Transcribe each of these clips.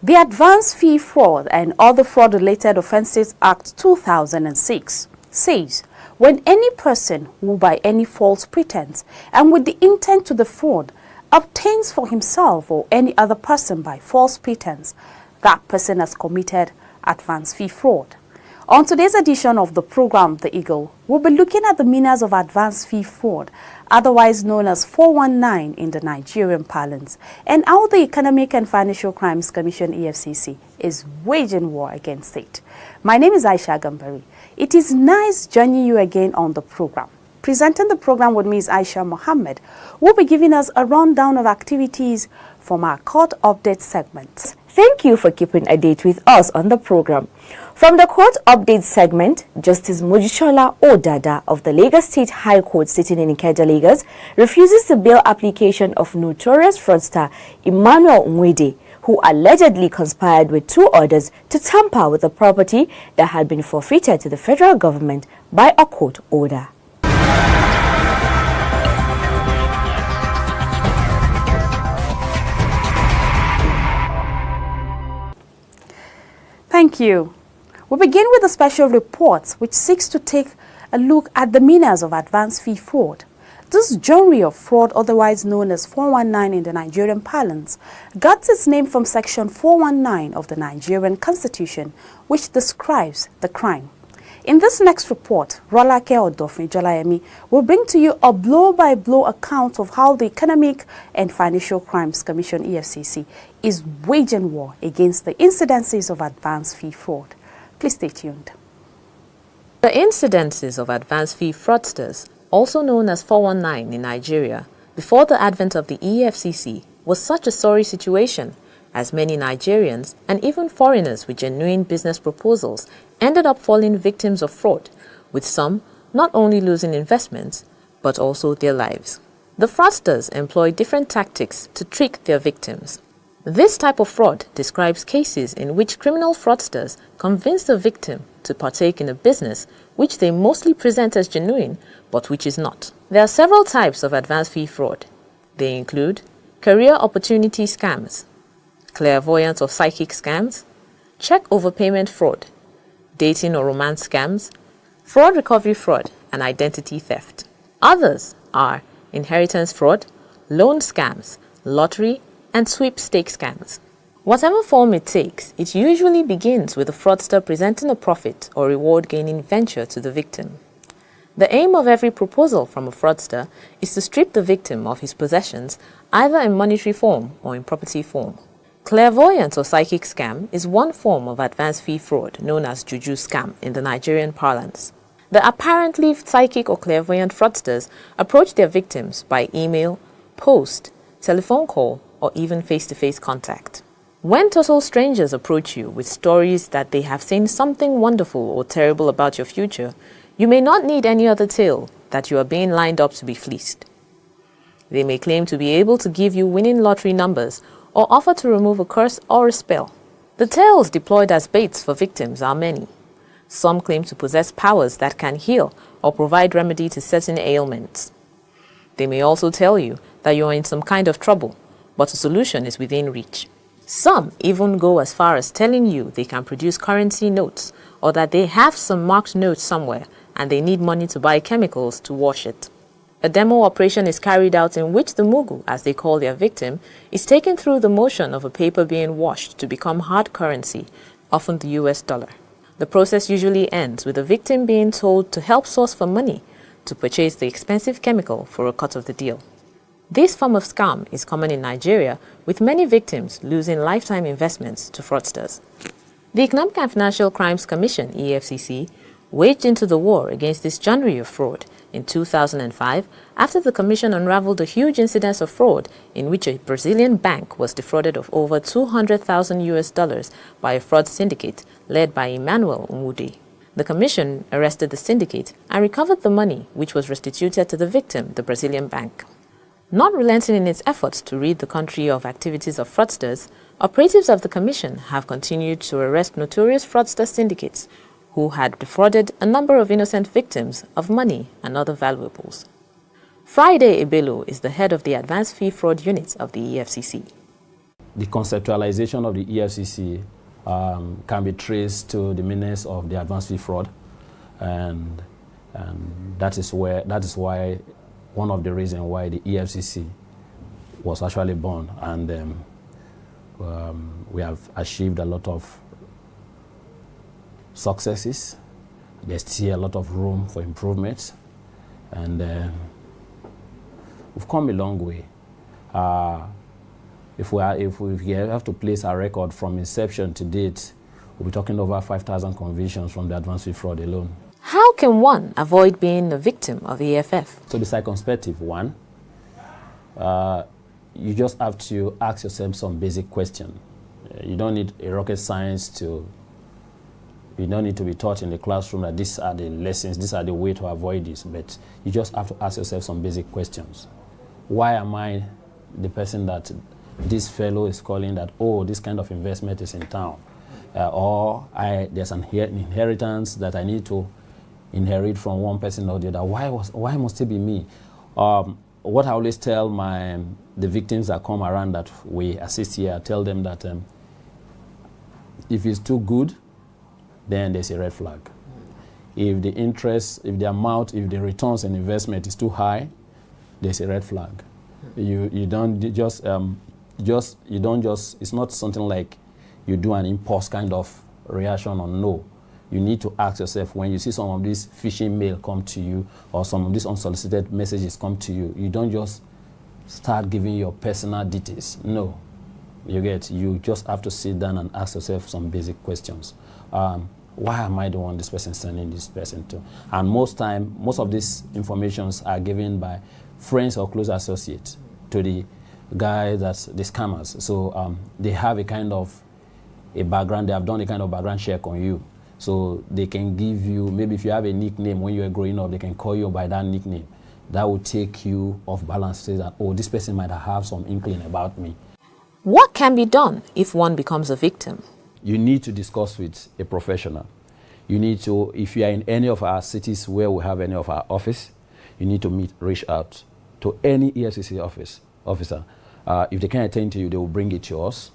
The Advance Fee Fraud and Other Fraud-Related Offences Act 2006 says, when any person who by any false pretense and with the intent to defraud obtains for himself or any other person by false pretense, that person has committed advance fee fraud. On today's edition of the program, The Eagle, we'll be looking at the menace of advance fee fraud, otherwise known as 419 in the Nigerian parlance, and how the Economic and Financial Crimes Commission EFCC is waging war against it. My name is Aisha Gambari. It is nice joining you again on the program. Presenting the program with me is Aisha Mohammed, who will be giving us a rundown of activities from our court update segment. Thank you for keeping a date with us on the program. From the court update segment, Justice Mojisola Odada of the Lagos State High Court sitting in Ikeja, Lagos, refuses the bail application of notorious fraudster Emmanuel Nwede, who allegedly conspired with two others to tamper with the property that had been forfeited to the federal government by a court order. Thank you. We begin with a special report which seeks to take a look at the menace of advance fee fraud. This genre of fraud, otherwise known as 419 in the Nigerian parlance, got its name from Section 419 of the Nigerian Constitution, which describes the crime. In this next report, Rolake Odofin Jolayemi will bring to you a blow-by-blow account of how the Economic and Financial Crimes Commission EFCC is waging war against the incidences of advance fee fraud. Please stay tuned. The incidences of advance fee fraudsters, also known as 419 in Nigeria, before the advent of the EFCC, was such a sorry situation, as many Nigerians and even foreigners with genuine business proposals ended up falling victims of fraud, with some not only losing investments, but also their lives. The fraudsters employ different tactics to trick their victims. This type of fraud describes cases in which criminal fraudsters convince the victim to partake in a business which they mostly present as genuine, but which is not. There are several types of advance fee fraud. They include career opportunity scams, clairvoyance or psychic scams, check overpayment fraud, dating or romance scams, fraud recovery fraud, and identity theft. Others are inheritance fraud, loan scams, lottery, and sweepstakes scams. Whatever form it takes, it usually begins with the fraudster presenting a profit or reward-gaining venture to the victim. The aim of every proposal from a fraudster is to strip the victim of his possessions either in monetary form or in property form. Clairvoyance or psychic scam is one form of advance fee fraud known as juju scam in the Nigerian parlance. The apparently psychic or clairvoyant fraudsters approach their victims by email, post, telephone call, or even face-to-face contact. When total strangers approach you with stories that they have seen something wonderful or terrible about your future, you may not need any other tale that you are being lined up to be fleeced. They may claim to be able to give you winning lottery numbers or offer to remove a curse or a spell. The tales deployed as baits for victims are many. Some claim to possess powers that can heal or provide remedy to certain ailments. They may also tell you that you are in some kind of trouble, but a solution is within reach. Some even go as far as telling you they can produce currency notes or that they have some marked notes somewhere and they need money to buy chemicals to wash it. A demo operation is carried out in which the mugu, as they call their victim, is taken through the motion of a paper being washed to become hard currency, often the US dollar. The process usually ends with the victim being told to help source for money to purchase the expensive chemical for a cut of the deal. This form of scam is common in Nigeria, with many victims losing lifetime investments to fraudsters. The Economic and Financial Crimes Commission, EFCC, waged into the war against this genre of fraud in 2005 after the Commission unraveled a huge incidence of fraud in which a Brazilian bank was defrauded of over $200,000 by a fraud syndicate led by Emmanuel Nwede. The Commission arrested the syndicate and recovered the money, which was restituted to the victim, the Brazilian bank. Not relenting in its efforts to rid the country of activities of fraudsters, operatives of the Commission have continued to arrest notorious fraudster syndicates who had defrauded a number of innocent victims of money and other valuables. Friday Ebelo is the head of the Advanced Fee Fraud Unit of the EFCC. the conceptualization of the EFCC can be traced to the menace of the advance fee fraud, and that is why one of the reasons why the EFCC was actually born, and we have achieved a lot of successes. There's still a lot of room for improvement, and we've come a long way. If we have to place our record from inception to date, we'll be talking over 5,000 convictions from the advance fee fraud alone. How can one avoid being a victim of EFF? So the circumspective one, you just have to ask yourself some basic questions. You don't need a rocket science to, you don't need to be taught in the classroom that these are the lessons, these are the way to avoid this, but you just have to ask yourself some basic questions. Why am I the person that this fellow is calling that, oh, this kind of investment is in town? There's an inheritance that I need to inherit from one person or the other. Why must it be me? What I always tell the victims that come around that we assist here, I tell them that if it's too good, then there's a red flag. If the interest, if the amount, if the returns on investment is too high, there's a red flag. You don't just it's not something like you do an impulse kind of reaction or no. You need to ask yourself, when you see some of these phishing mail come to you or some of these unsolicited messages come to you, you don't just start giving your personal details. No. You just have to sit down and ask yourself some basic questions. Why am I the one this person sending this person to? And most of these informations are given by friends or close associates to the guys, that's the scammers. So they have a kind of a background, they have done a kind of background check on you. So they can give you, maybe if you have a nickname when you were growing up, they can call you by that nickname. That will take you off balance, say that, oh, this person might have some inkling about me. What can be done if one becomes a victim? You need to discuss with a professional. You need to, if you are in any of our cities where we have any of our office, you need to reach out to any EFCC officer. If they can't attend to you, they will bring it to us.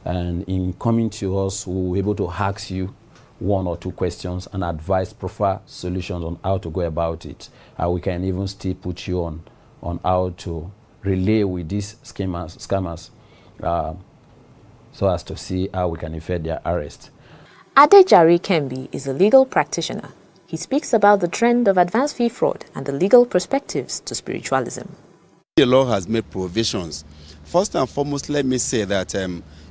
And in coming to us, we will be able to ask you one or two questions and advise proper solutions on how to go about it. We can even still put you on how to relay with these scammers so as to see how we can effect their arrest. Adejare Kembi is a legal practitioner. He speaks about the trend of advance fee fraud and the legal perspectives to spiritualism. The law has made provisions. First and foremost, let me say that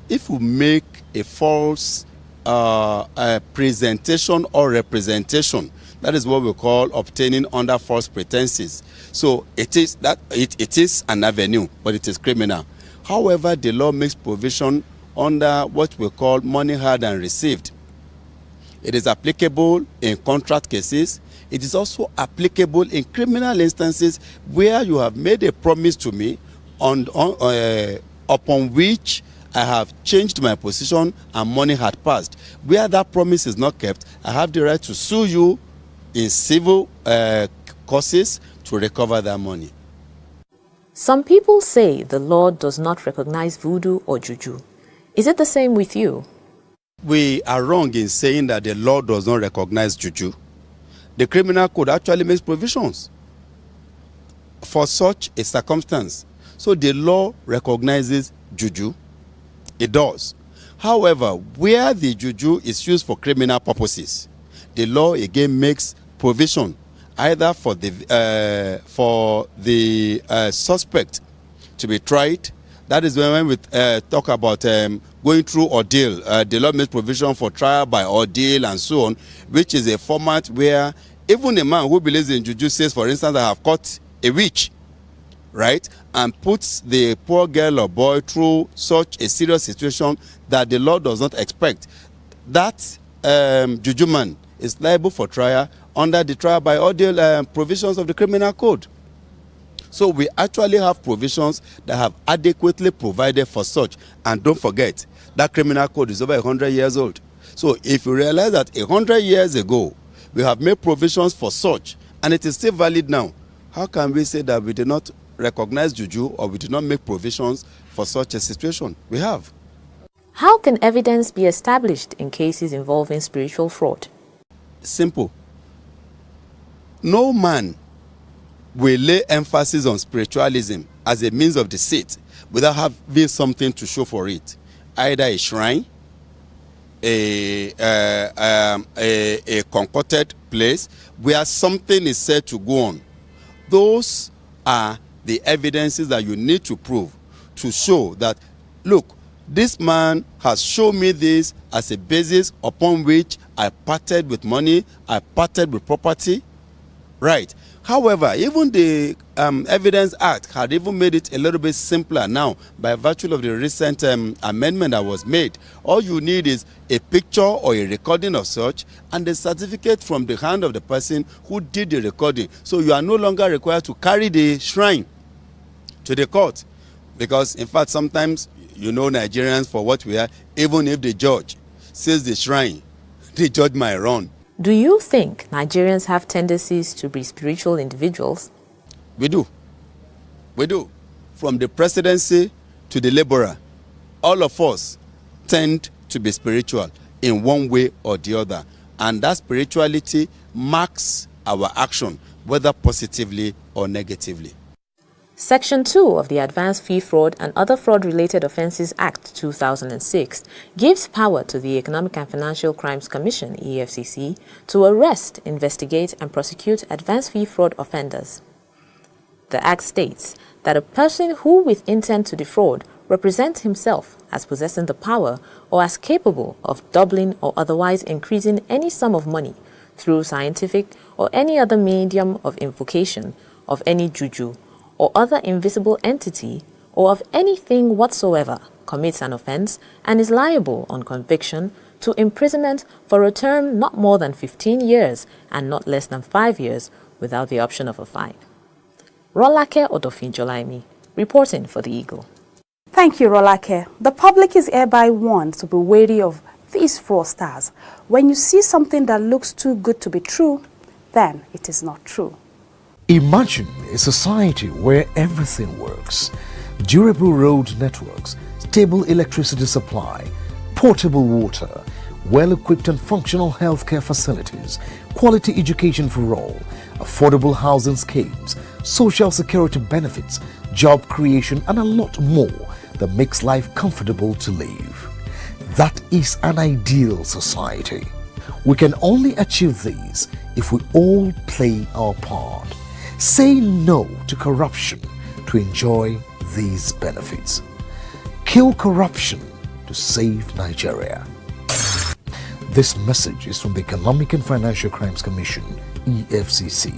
if we make a false presentation or representation, that is what we call obtaining under false pretenses. So it is an avenue, but it is criminal. However, the law makes provision under what we call money held and received. It is applicable in contract cases. It is also applicable in criminal instances where you have made a promise to me upon which I have changed my position and money had passed. Where that promise is not kept, I have the right to sue you in civil causes to recover that money. Some people say the law does not recognize voodoo or juju. Is it the same with you? We are wrong in saying that the law does not recognize juju. The criminal code actually makes provisions for such a circumstance. So the law recognizes juju. It does. However, where the juju is used for criminal purposes, the law again makes provision either for the suspect to be tried. That is when we talk about going through ordeal. The law makes provision for trial by ordeal and so on, which is a format where even a man who believes in juju says, for instance, I have caught a witch, right, and puts the poor girl or boy through such a serious situation that the law does not expect. That juju man is liable for trial under the trial by ordeal provisions of the criminal code. So we actually have provisions that have adequately provided for such. And don't forget, that criminal code is over 100 years old. So if you realize that 100 years ago, we have made provisions for such, and it is still valid now, how can we say that we did not recognize juju or we do not make provisions for such a situation. We have. How can evidence be established in cases involving spiritual fraud? Simple. No man will lay emphasis on spiritualism as a means of deceit without having something to show for it. Either a shrine, a concocted place where something is said to go on. Those are the evidences that you need to prove to show that, look, this man has shown me this as a basis upon which I parted with money, I parted with property. Right. However, even the Evidence Act had even made it a little bit simpler now by virtue of the recent amendment that was made. All you need is a picture or a recording of such and a certificate from the hand of the person who did the recording. So you are no longer required to carry the shrine to the court. Because, in fact, sometimes, you know, Nigerians, for what we are, even if the judge says the shrine, the judge might run. Do you think Nigerians have tendencies to be spiritual individuals? We do. We do. From the presidency to the laborer, all of us tend to be spiritual in one way or the other. And that spirituality marks our action, whether positively or negatively. Section 2 of the Advanced Fee Fraud and Other Fraud-Related Offences Act 2006 gives power to the Economic and Financial Crimes Commission, EFCC, to arrest, investigate and prosecute advanced fee fraud offenders. The Act states that a person who with intent to defraud represents himself as possessing the power or as capable of doubling or otherwise increasing any sum of money through scientific or any other medium of invocation of any juju or other invisible entity, or of anything whatsoever, commits an offence and is liable on conviction to imprisonment for a term not more than 15 years and not less than 5 years without the option of a fine. Rolake Odofinjolaimi, reporting for the Eagle. Thank you, Rolake. The public is hereby warned to be wary of these fraudsters. When you see something that looks too good to be true, then it is not true. Imagine a society where everything works. Durable road networks, stable electricity supply, portable water, well-equipped and functional healthcare facilities, quality education for all, affordable housing schemes, social security benefits, job creation and a lot more that makes life comfortable to live. That is an ideal society. We can only achieve these if we all play our part. Say no to corruption to enjoy these benefits. Kill corruption to save Nigeria. This message is from the Economic and Financial Crimes Commission, EFCC.